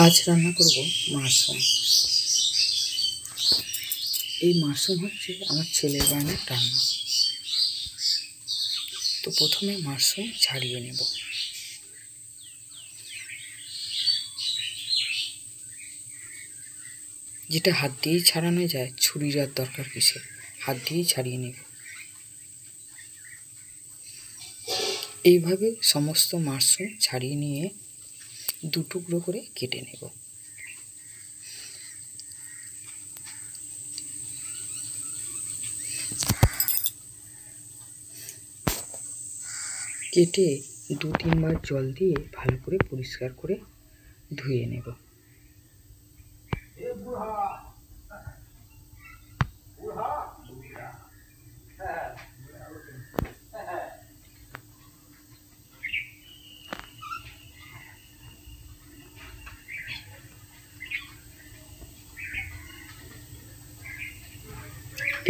আজ রান্না করব মাশরুম। এই মাশরুম হচ্ছে আমার ছেলের বানানোর রান্না। তো প্রথমে মাশরুম ছাড়িয়ে নেব। যেটা হাত দিয়েই ছাড়ানো যায়, ছুরির আর দরকার কিসে, হাত দিয়েই ছাড়িয়ে নেব। এইভাবে সমস্ত মাশরুম ছাড়িয়ে নিয়ে দু টুকরো করে কেটে নেব। কেটে 2-3 বার জল দিয়ে ভালো করে পরিষ্কার করে ধুয়ে নেব।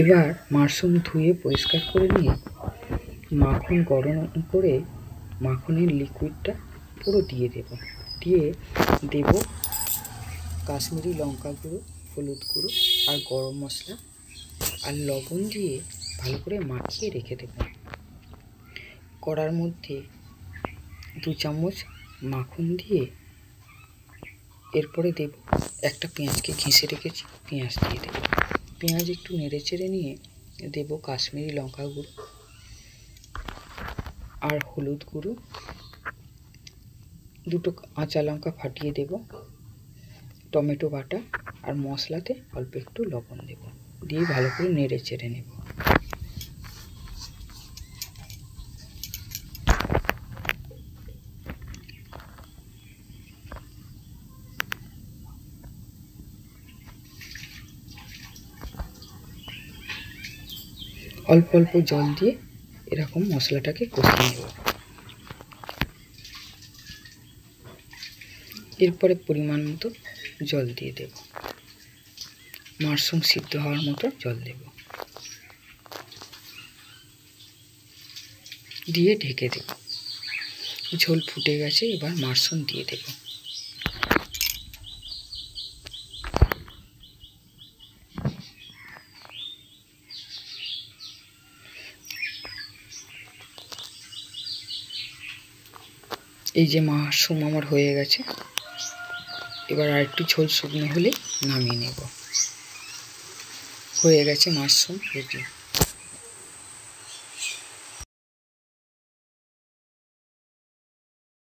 এবার মাশরুম ধুয়ে পরিষ্কার করে নিয়ে মাখন গরম করে মাখনের লিকুইডটা পুরো দিয়ে দেব কাশ্মীরি লঙ্কা গুঁড়ো, হলুদ গুঁড়ো আর গরম মশলা আর লবণ দিয়ে ভালো করে মাখিয়ে রেখে দেব। কড়ার মধ্যে 2 চামচ মাখন দিয়ে এরপরে দেব একটা পেঁয়াজকে ঘষে রেখেছি, পেঁয়াজ দিয়ে দেব। পেঁয়াজ একটু নেড়ে চেড়ে নিয়ে দেব কাশ্মীরি লঙ্কা গুঁড়ো আর হলুদ গুঁড়ো, 2টো কাঁচা লঙ্কা ফাটিয়ে দেব, টমেটো বাটা আর মশলাতে অল্প একটু লবণ দেব, দিয়ে ভালো করে নেড়ে চেড়ে নেব। অল্প অল্প জল দিয়ে এরকম মশলাটাকে কষিয়ে নেব। এরপরে পরিমাণ মতো জল দিয়ে দেব, মাশরুম সিদ্ধ হওয়ার মতো জল দেব, দিয়ে ঢেকে দেব। ঝোল ফুটে গেছে, এবার মাশরুম দিয়ে দেব। এই যে মাশরুম আমার হয়ে গেছে, এবার আর একটু ঝোল শুকনো হলে নামিয়ে নেব। হয়ে গেছে মাশরুম রেডি।